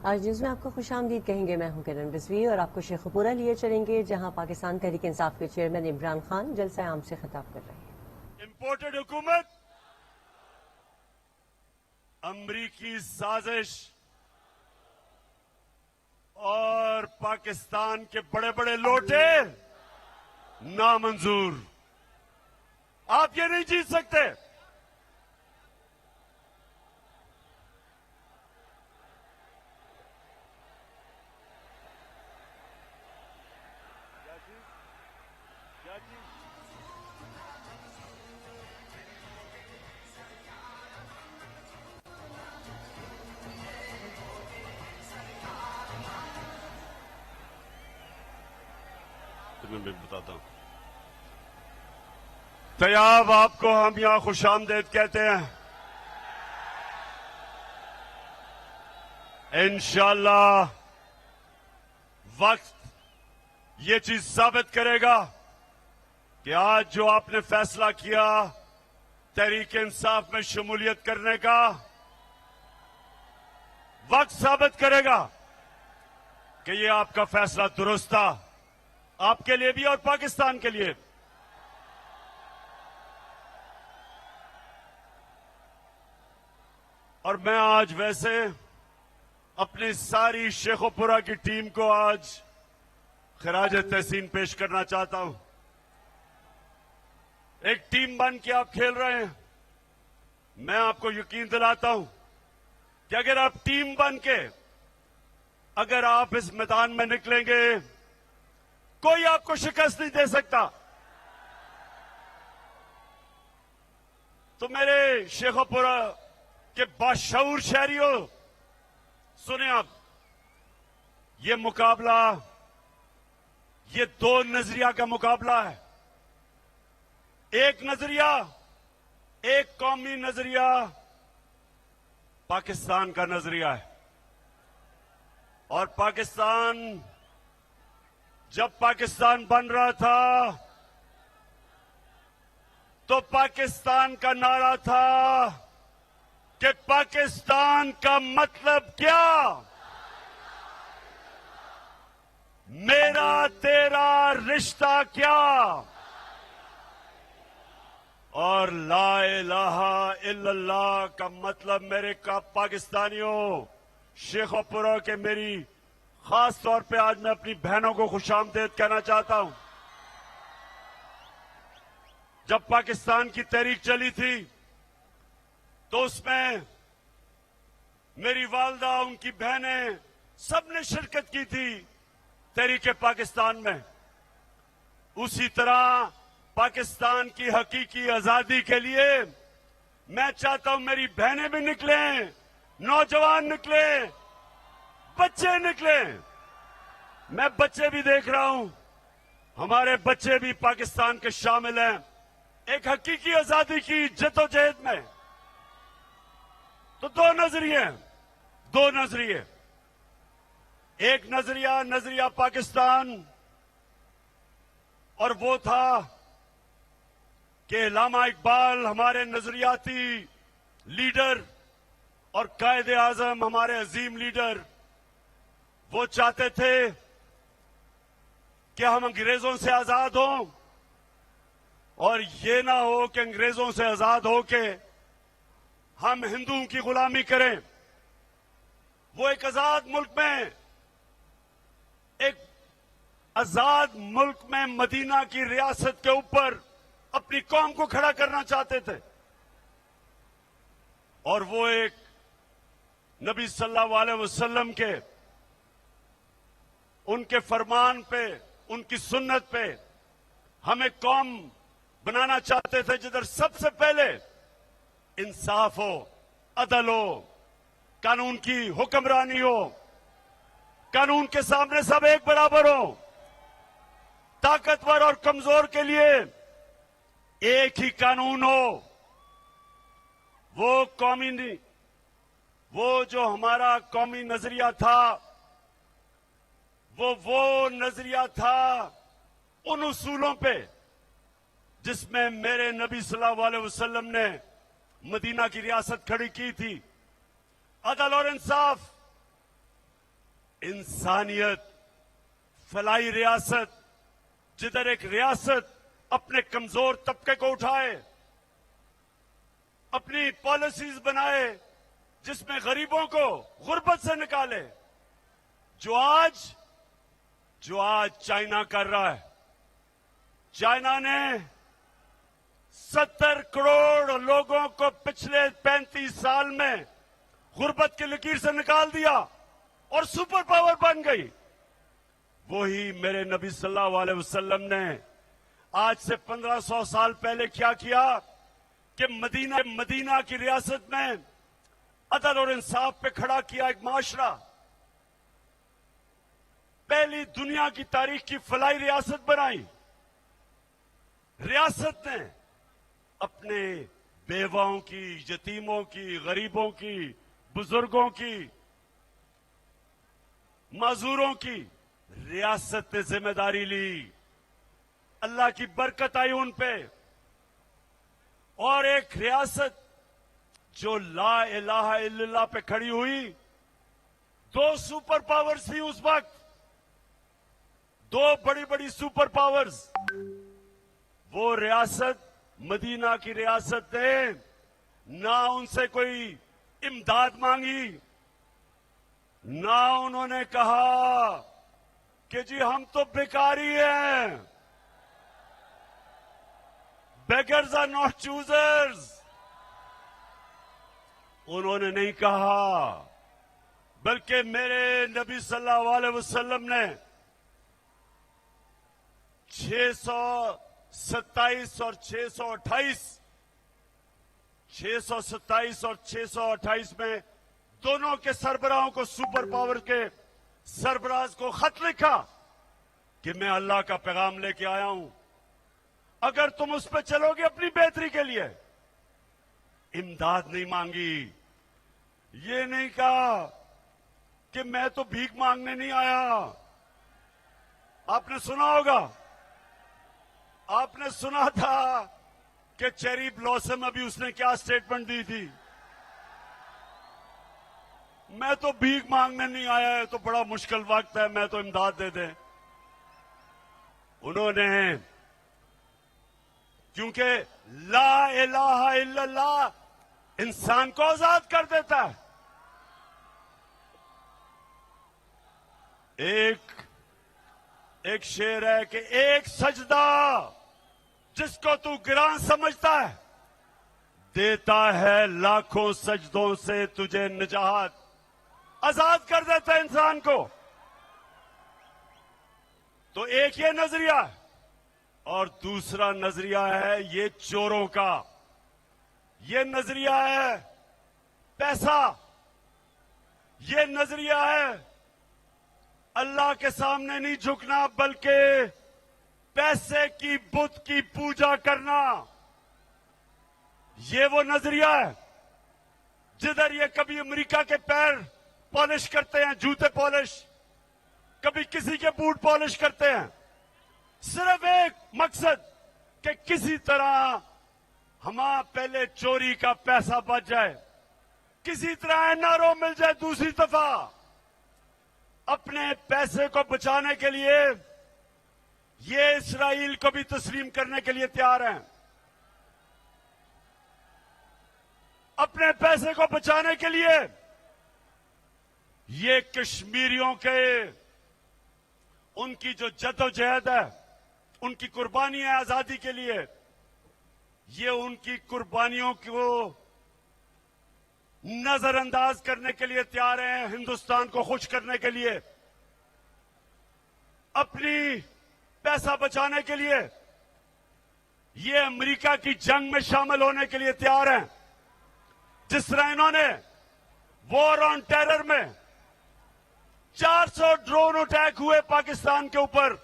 आज न्यूज में आपको खुशामदीद कहेंगे। मैं हूं किरण रिजवी और आपको शेखुपुरा लिए चलेंगे, जहां पाकिस्तान तहरीक इंसाफ के चेयरमैन इमरान खान जलसा आम से खिताब कर रहे हैं। इंपोर्टेड हुकूमत, अमरीकी साजिश और पाकिस्तान के बड़े बड़े लोटे नामंजूर। आप ये नहीं जीत सकते। तुम्हें मैं बताता हूं। तैयाब आपको हम यहां खुशामदेद कहते हैं। इंशाअल्लाह वक्त ये चीज साबित करेगा कि आज जो आपने फैसला किया तहरीक इंसाफ में शमूलियत करने का, वक्त साबित करेगा कि ये आपका फैसला दुरुस्त था, आपके लिए भी और पाकिस्तान के लिए। और मैं आज वैसे अपनी सारी शेखोपुरा की टीम को आज खराज तहसीन पेश करना चाहता हूं। एक टीम बन के आप खेल रहे हैं। मैं आपको यकीन दिलाता हूं कि अगर आप टीम बन के अगर आप इस मैदान में निकलेंगे, कोई आपको शिकस्त नहीं दे सकता। तो मेरे शेखोपुरा के बाशऊर शहरियों, सुने आप, ये मुकाबला, ये दो नजरिया का मुकाबला है। एक नजरिया, एक कौमी नजरिया पाकिस्तान का नजरिया है। और पाकिस्तान, जब पाकिस्तान बन रहा था तो पाकिस्तान का नारा था कि पाकिस्तान का मतलब क्या, मेरा तेरा रिश्ता क्या, और ला इलाहा इल्लल्लाह का मतलब मेरे का पाकिस्तानियों, शेखोपुरा के मेरी खास तौर पे आज मैं अपनी बहनों को खुशामदीद कहना चाहता हूं। जब पाकिस्तान की तहरीक चली थी तो उसमें मेरी वालदा, उनकी बहनें, सबने शिरकत की थी तहरीक पाकिस्तान में। उसी तरह पाकिस्तान की हकीकी आजादी के लिए मैं चाहता हूं मेरी बहनें भी निकलें, नौजवान निकले, बच्चे निकले। मैं बच्चे भी देख रहा हूं, हमारे बच्चे भी पाकिस्तान के शामिल हैं एक हकीकी आजादी की जद्दोजहद में। तो दो नजरिए, एक नजरिया पाकिस्तान, और वो था कि अल्लामा इकबाल हमारे नजरियाती लीडर और कायदे आजम हमारे अजीम लीडर, वो चाहते थे कि हम अंग्रेजों से आजाद हों, और ये ना हो कि अंग्रेजों से आजाद हो के हम हिंदुओं की गुलामी करें। वो एक आजाद मुल्क में मदीना की रियासत के ऊपर अपनी कौम को खड़ा करना चाहते थे। और वो एक नबी सल्लल्लाहु अलैहि वसल्लम के उनके फरमान पे, उनकी सुन्नत पे हमें कौम बनाना चाहते थे जिधर सबसे पहले इंसाफ हो, अदल हो, कानून की हुक्मरानी हो, कानून के सामने सब एक बराबर हो, ताकतवर और कमजोर के लिए एक ही कानून हो। वो जो हमारा कौमी नजरिया था, वो नजरिया था उन उसूलों पे जिसमें मेरे नबी सल्लल्लाहु अलैहि वसल्लम ने मदीना की रियासत खड़ी की थी। अदल और इंसाफ, इंसानियत, फलाई रियासत, जिधर एक रियासत अपने कमजोर तबके को उठाए, अपनी पॉलिसीज बनाए जिसमें गरीबों को गुर्बत से निकाले, जो आज चाइना कर रहा है। चाइना ने 70 करोड़ लोगों को पिछले 35 साल में गुर्बत की लकीर से निकाल दिया और सुपर पावर बन गई। वही मेरे नबी सल्लल्लाहु अलैहि वसल्लम ने आज से 1500 साल पहले क्या किया कि मदीना की रियासत में अदल और इंसाफ पे खड़ा किया एक माशरा। पहली दुनिया की तारीख की फलाई रियासत बनाई। रियासत ने अपने बेवाओं की, यतीमों की, गरीबों की, बुजुर्गों की, मजदूरों की रियासत ने जिम्मेदारी ली। अल्लाह की बरकत आई उन पे। और एक रियासत जो ला इलाहा इल्लल्लाह पे खड़ी हुई। 2 सुपर पावर्स थी उस वक्त, 2 बड़ी बड़ी सुपर पावर्स। वो रियासत, मदीना की रियासत ने ना उनसे कोई इमदाद मांगी, ना उन्होंने कहा कि जी हम तो भिखारी हैं, बेगर्स आर नॉट चूजर्स। उन्होंने नहीं कहा, बल्कि मेरे नबी सल्लल्लाहु अलैहि वसल्लम ने 627 और 628 में दोनों के सरबराहों को, सुपर पावर के सरबराज को खत लिखा कि मैं अल्लाह का पैगाम लेके आया हूं, अगर तुम उस पर चलोगे अपनी बेहतरी के लिए। इमदाद नहीं मांगी, ये नहीं कहा कि मैं तो भीख मांगने नहीं आया। आपने सुना होगा, आपने सुना था कि चेरी ब्लॉसम अभी उसने क्या स्टेटमेंट दी थी, मैं तो भीख मांगने नहीं आया है, तो बड़ा मुश्किल वक्त है, मैं तो इमदाद दे दें। उन्होंने, क्योंकि ला इलाहा इल्लल्लाह इंसान को आजाद कर देता है। एक शेर है कि एक सजदा जिसको तू गिरान समझता है, देता है लाखों सजदों से तुझे निजात। आजाद कर देता है इंसान को। तो एक ये नजरिया है, और दूसरा नजरिया है ये चोरों का। ये नजरिया है पैसा। ये नजरिया है अल्लाह के सामने नहीं झुकना, बल्कि पैसे की बुत की पूजा करना। ये वो नजरिया है जिधर ये कभी अमेरिका के पैर पॉलिश करते हैं, जूते पॉलिश, कभी किसी के बूट पॉलिश करते हैं, सिर्फ एक मकसद कि किसी तरह हमारा पहले चोरी का पैसा बच जाए, किसी तरह एनआरओ मिल जाए दूसरी दफा। अपने पैसे को बचाने के लिए ये इस्राइल को भी तस्लीम करने के लिए तैयार हैं। अपने पैसे को बचाने के लिए ये कश्मीरियों के, उनकी जो जद्दोजहद है, उनकी कुर्बानी है आजादी के लिए, ये उनकी कुर्बानियों को नजरअंदाज करने के लिए तैयार हैं। हिंदुस्तान को खुश करने के लिए, अपनी पैसा बचाने के लिए ये अमेरिका की जंग में शामिल होने के लिए तैयार हैं। जिस तरह इन्होंने वॉर ऑन टेरर में 400 ड्रोन अटैक हुए पाकिस्तान के ऊपर,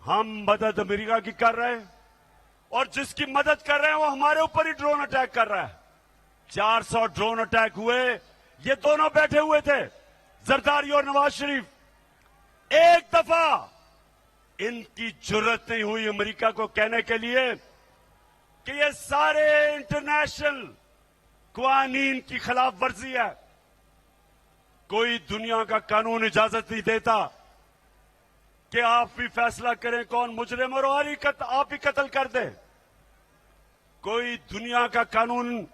हम मदद अमेरिका की कर रहे हैं, और जिसकी मदद कर रहे हैं वो हमारे ऊपर ही ड्रोन अटैक कर रहा है। 400 ड्रोन अटैक हुए, ये दोनों बैठे हुए थे, जरदारी और नवाज शरीफ। एक दफा इनकी जरूरत नहीं हुई अमेरिका को कहने के लिए कि ये सारे इंटरनेशनल कानून की खिलाफ वर्जी है। कोई दुनिया का कानून इजाजत नहीं देता कि आप भी फैसला करें कौन मुजरिम और आप ही कत्ल कर दे। कोई दुनिया का कानून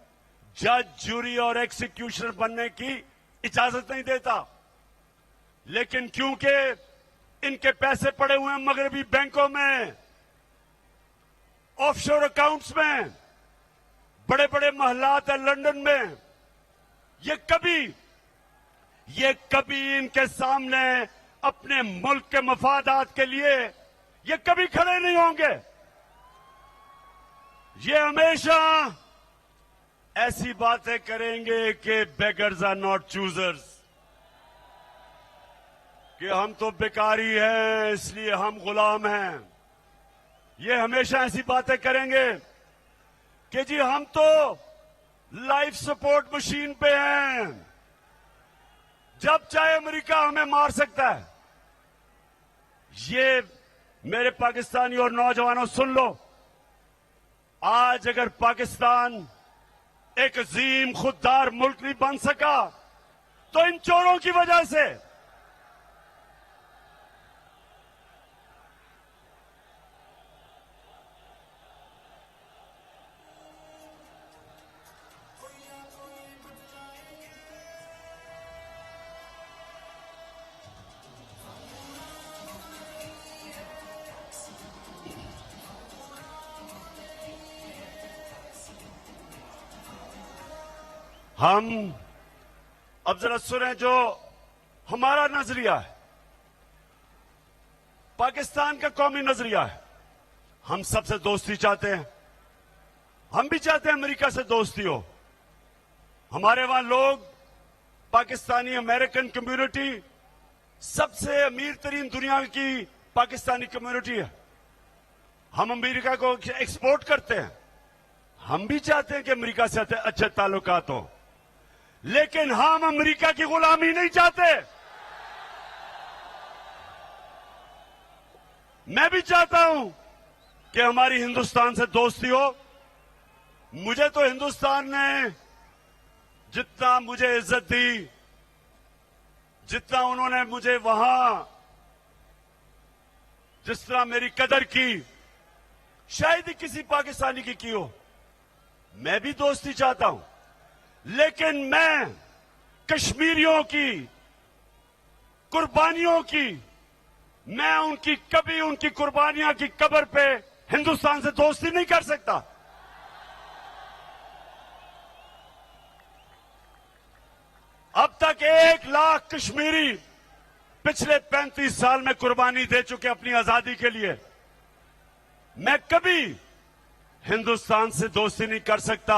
जज, जूरी और एक्सिक्यूशनर बनने की इजाजत नहीं देता। लेकिन क्योंकि इनके पैसे पड़े हुए हैं मगरबी बैंकों में, ऑफशोर अकाउंट्स में, बड़े बड़े महलात है लंदन में, ये कभी इनके सामने अपने मुल्क के मफादात के लिए ये कभी खड़े नहीं होंगे। ये हमेशा ऐसी बातें करेंगे कि बेगर्स आर नॉट चूजर्स, कि हम तो बेकारी हैं इसलिए हम गुलाम हैं। ये हमेशा ऐसी बातें करेंगे कि जी हम तो लाइफ सपोर्ट मशीन पे हैं, जब चाहे अमेरिका हमें मार सकता है। ये मेरे पाकिस्तानी और नौजवानों सुन लो, आज अगर पाकिस्तान एक अजीम खुददार मुल्क नहीं बन सका तो इन चोरों की वजह से। हम अब जरा सुने जो हमारा नजरिया है, पाकिस्तान का कौमी नजरिया है। हम सबसे दोस्ती चाहते हैं, हम भी चाहते हैं अमेरिका से दोस्ती हो। हमारे वहां लोग, पाकिस्तानी अमेरिकन कम्युनिटी सबसे अमीर तरीन दुनिया की पाकिस्तानी कम्युनिटी है। हम अमेरिका को एक्सपोर्ट करते हैं। हम भी चाहते हैं कि अमेरिका से अच्छे ताल्लुकात हो, लेकिन हम अमेरिका की गुलामी नहीं चाहते। मैं भी चाहता हूं कि हमारी हिंदुस्तान से दोस्ती हो। मुझे तो हिंदुस्तान ने जितना मुझे इज्जत दी, जितना उन्होंने मुझे वहां जिस तरह मेरी कदर की, शायद ही किसी पाकिस्तानी की हो। मैं भी दोस्ती चाहता हूं, लेकिन मैं कश्मीरियों की कुर्बानियों की, मैं कभी उनकी कुर्बानियां की कब्र पे हिंदुस्तान से दोस्ती नहीं कर सकता। अब तक 1 लाख कश्मीरी पिछले 35 साल में कुर्बानी दे चुके अपनी आजादी के लिए। मैं कभी हिंदुस्तान से दोस्ती नहीं कर सकता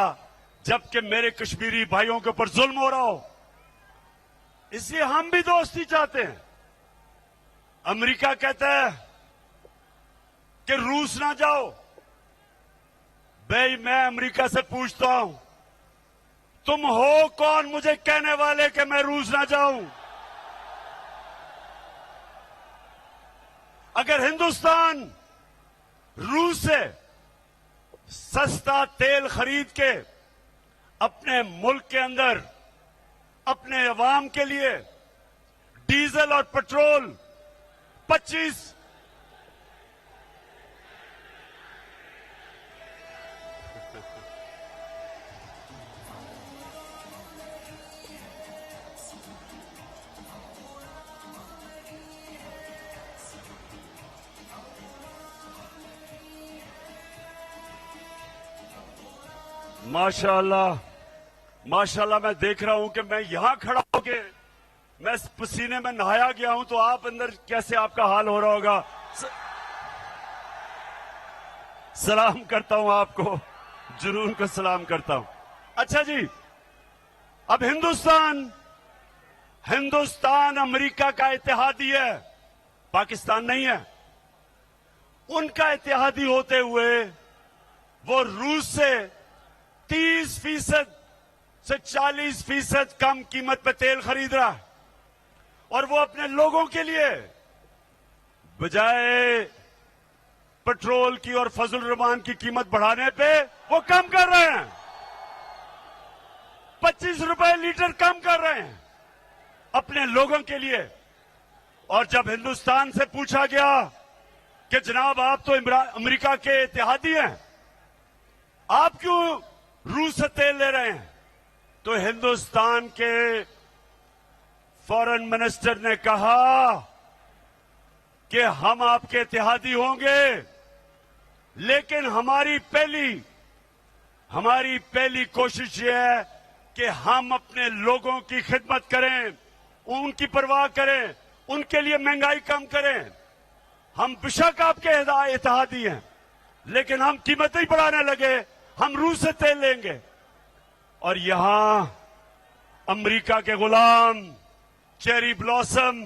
जबकि मेरे कश्मीरी भाइयों के ऊपर जुल्म हो रहा हो। इसलिए हम भी दोस्ती चाहते हैं। अमेरिका कहता है कि रूस ना जाओ। भाई मैं अमेरिका से पूछता हूं, तुम हो कौन मुझे कहने वाले कि मैं रूस ना जाऊं? अगर हिंदुस्तान रूस से सस्ता तेल खरीद के अपने मुल्क के अंदर अपने अवाम के लिए डीजल और पेट्रोल 25 माशाल्लाह माशाल्लाह, मैं देख रहा हूं कि मैं यहां खड़ा होके मैं पसीने में नहाया गया हूं, तो आप अंदर कैसे आपका हाल हो रहा होगा। सलाम करता हूं आपको, जुनून को सलाम करता हूं। अच्छा जी, अब हिंदुस्तान अमेरिका का इत्तेहादी है, पाकिस्तान नहीं है। उनका इत्तेहादी होते हुए वो रूस से 30% से 40% कम कीमत पे तेल खरीद रहा है, और वो अपने लोगों के लिए बजाय पेट्रोल की और फजल रहमान की कीमत बढ़ाने पे वो कम कर रहे हैं। 25 रुपए लीटर कम कर रहे हैं। अपने लोगों के लिए। और जब हिंदुस्तान से पूछा गया कि जनाब आप तो अमेरिका के इत्तेहादी हैं, आप क्यों रूस से तेल ले रहे हैं, तो हिंदुस्तान के फॉरेन मिनिस्टर ने कहा कि हम आपके इत्तेहादी होंगे, लेकिन हमारी पहली कोशिश यह है कि हम अपने लोगों की खिदमत करें, उनकी परवाह करें, उनके लिए महंगाई कम करें। हम बेशक आपके इत्तेहादी हैं, लेकिन हम कीमतें ही बढ़ाने लगे, हम रूस से तेल लेंगे। और यहां अमेरिका के गुलाम चेरी ब्लॉसम,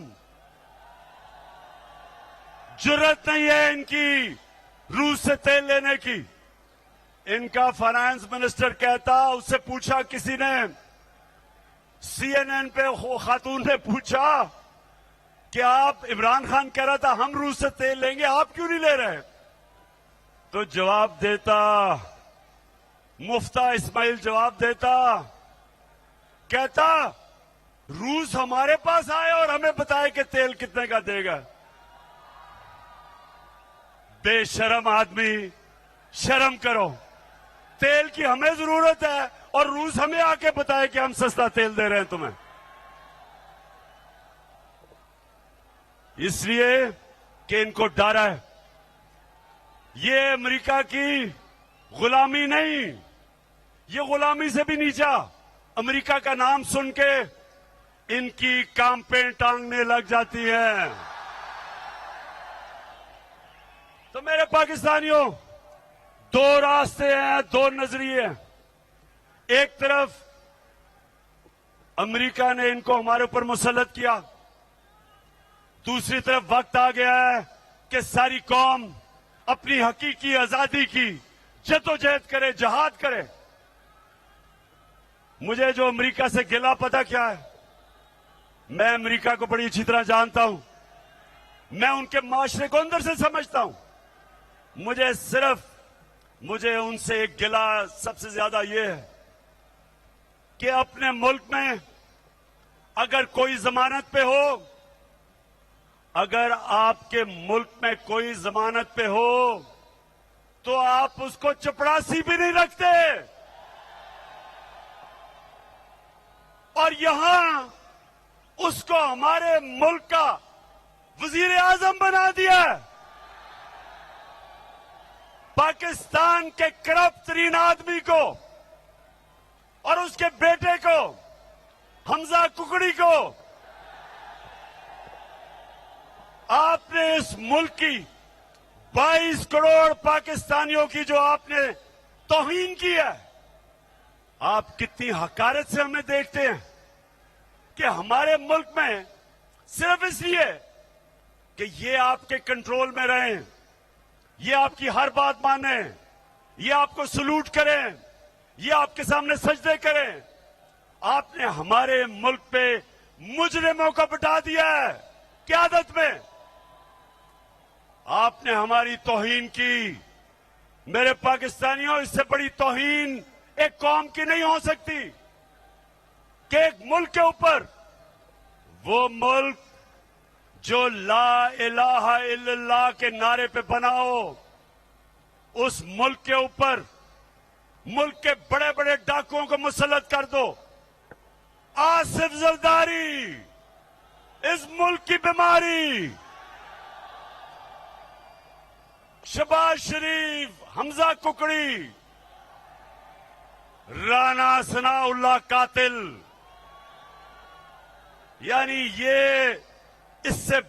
जुर्रत नहीं है इनकी रूस से तेल लेने की। इनका फाइनेंस मिनिस्टर कहता, उससे पूछा किसी ने, CNN पे खातून ने पूछा कि आप, इमरान खान कह रहा था हम रूस से तेल लेंगे, आप क्यों नहीं ले रहे, तो जवाब देता, मुफ्ता इस्माइल जवाब देता, कहता रूस हमारे पास आए और हमें बताए कि तेल कितने का देगा। बेशरम आदमी, शर्म करो। तेल की हमें जरूरत है और रूस हमें आके बताए कि हम सस्ता तेल दे रहे हैं तुम्हें। इसलिए कि इनको डर है। ये अमेरिका की गुलामी नहीं, ये गुलामी से भी नीचा। अमेरिका का नाम सुन के इनकी कांपें टांगने लग जाती हैं। तो मेरे पाकिस्तानियों, दो रास्ते हैं, दो नजरिए हैं। एक तरफ अमेरिका ने इनको हमारे ऊपर मुसल्लत किया, दूसरी तरफ वक्त आ गया है कि सारी कौम अपनी हकीकी आजादी की जद्दोजहद करे, जहाद करे। मुझे जो अमेरिका से गिला पता क्या है, मैं अमेरिका को बड़ी अच्छी तरह जानता हूं, मैं उनके माशरे को अंदर से समझता हूं। मुझे उनसे एक गिला सबसे ज्यादा यह है कि अपने मुल्क में अगर कोई जमानत पे हो, अगर आपके मुल्क में कोई जमानत पे हो, तो आप उसको चपरासी भी नहीं रखते। और यहां उसको हमारे मुल्क का वजीर आजम बना दिया। पाकिस्तान के करप्ट तरीन आदमी को और उसके बेटे को, हमजा कुकड़ी को, आपने इस मुल्क की 22 करोड़ पाकिस्तानियों की जो आपने तौहीन की है, आप कितनी हकारत से हमें देखते हैं कि हमारे मुल्क में सिर्फ इसलिए कि ये आपके कंट्रोल में रहें, ये आपकी हर बात माने, ये आपको सलूट करें, ये आपके सामने सजदे करें, आपने हमारे मुल्क पे मुजरिमों को बिठा दिया है क़यादत में। आपने हमारी तौहीन की। मेरे पाकिस्तानियों, इससे बड़ी तौहीन एक कौम की नहीं हो सकती कि एक मुल्क के ऊपर, वो मुल्क जो ला इलाहा इल्लल्लाह के नारे पे बना हो, उस मुल्क के ऊपर मुल्क के बड़े बड़े डाकुओं को मुसल्लत कर दो। आसिफ जरदारी इस मुल्क की बीमारी, शहबाज शरीफ, हमजा कुकड़ी, राना सनाउल्लाह कातिल, यानी ये इससे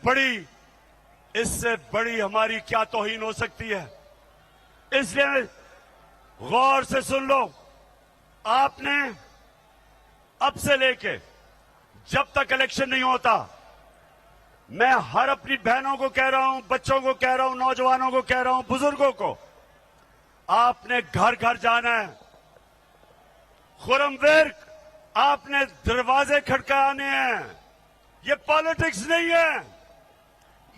बड़ी हमारी क्या तौहीन हो सकती है। इसलिए गौर से सुन लो, आपने अब से लेके जब तक इलेक्शन नहीं होता, मैं हर अपनी बहनों को कह रहा हूं, बच्चों को कह रहा हूं, नौजवानों को कह रहा हूं, बुजुर्गों को, आपने घर घर जाना है। खुर्रम वर्क, आपने दरवाजे खटकाने हैं। ये पॉलिटिक्स नहीं है,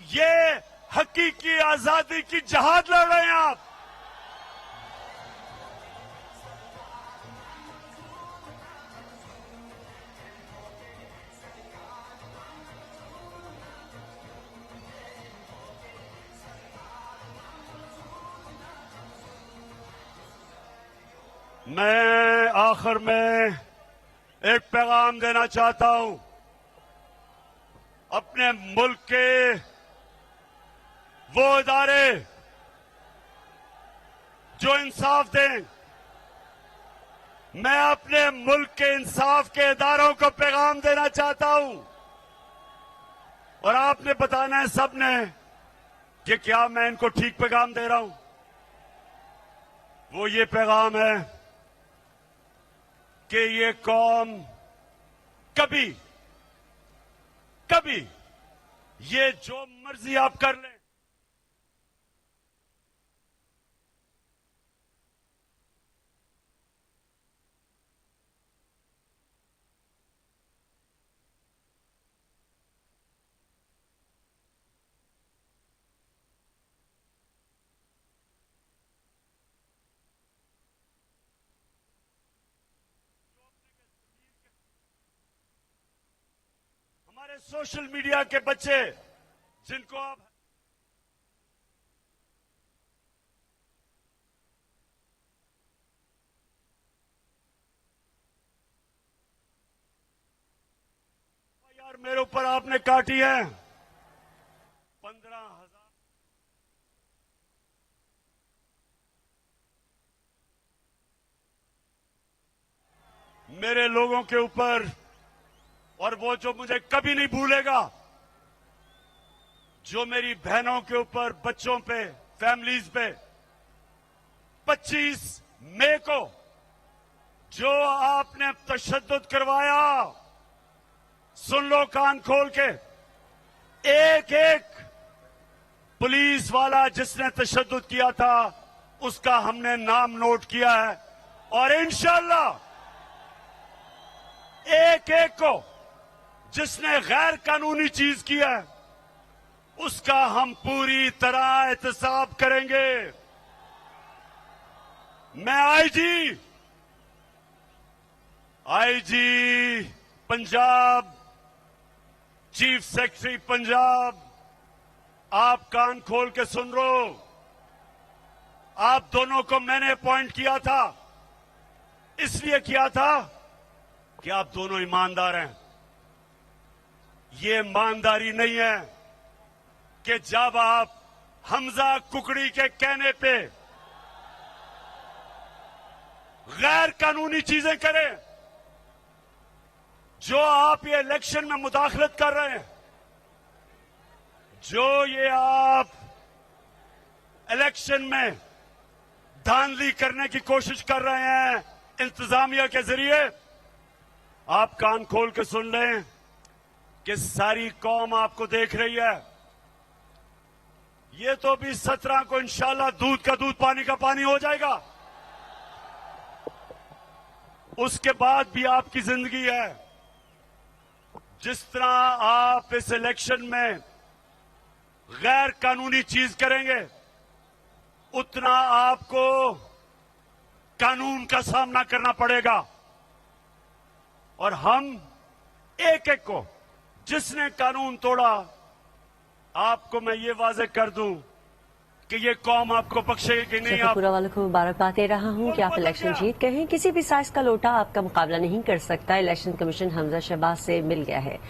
ये हकीकी आजादी की जहाद लड़ रहे हैं आप। मैं आखिर में एक पैगाम देना चाहता हूं अपने मुल्क के वो इदारे जो इंसाफ दें। मैं अपने मुल्क के इंसाफ के इदारों को पैगाम देना चाहता हूं और आपने बताना है सबने कि क्या मैं इनको ठीक पैगाम दे रहा हूं। वो ये पैगाम है कि ये कौम कभी कभी ये जो मर्जी आप कर लें, हमारे सोशल मीडिया के बच्चे जिनको आप यार मेरे ऊपर आपने काटी है 15,000। मेरे लोगों के ऊपर, और वो जो मुझे कभी नहीं भूलेगा, जो मेरी बहनों के ऊपर, बच्चों पे, फैमिलीज पे 25 मई को जो आपने तशद्दुद करवाया, सुन लो कान खोल के, एक एक पुलिस वाला जिसने तशद्दुद किया था उसका हमने नाम नोट किया है और इंशाअल्लाह एक एक को जिसने गैर कानूनी चीज की है उसका हम पूरी तरह एहतसाब करेंगे। मैं IG Punjab, chief secretary Punjab, आप कान खोल के सुन लो। आप दोनों को मैंने अपॉइंट किया था, इसलिए किया था कि आप दोनों ईमानदार हैं। ये ईमानदारी नहीं है कि जब आप हमजा कुकड़ी के कहने पे गैर कानूनी चीजें करें, जो आप ये इलेक्शन में मुदाखलत कर रहे हैं, जो ये आप इलेक्शन में धांधली करने की कोशिश कर रहे हैं इंतजामिया के जरिए, आप कान खोल के सुन लें कि सारी कौम आपको देख रही है। ये तो भी 17 को इंशाल्लाह दूध का दूध पानी का पानी हो जाएगा। उसके बाद भी आपकी जिंदगी है। जिस तरह आप इस इलेक्शन में गैर कानूनी चीज करेंगे, उतना आपको कानून का सामना करना पड़ेगा। और हम एक एक को, जिसने कानून तोड़ा, आपको मैं ये वाजे कर दूं कि ये कौम आपको बख्शेगी नहीं। आप पूरा वालों को मुबारकबाद दे रहा हूं कि आप इलेक्शन जीत गए हैं। किसी भी साइज का लोटा आपका मुकाबला नहीं कर सकता। इलेक्शन कमीशन हमजा शहबाज से मिल गया है।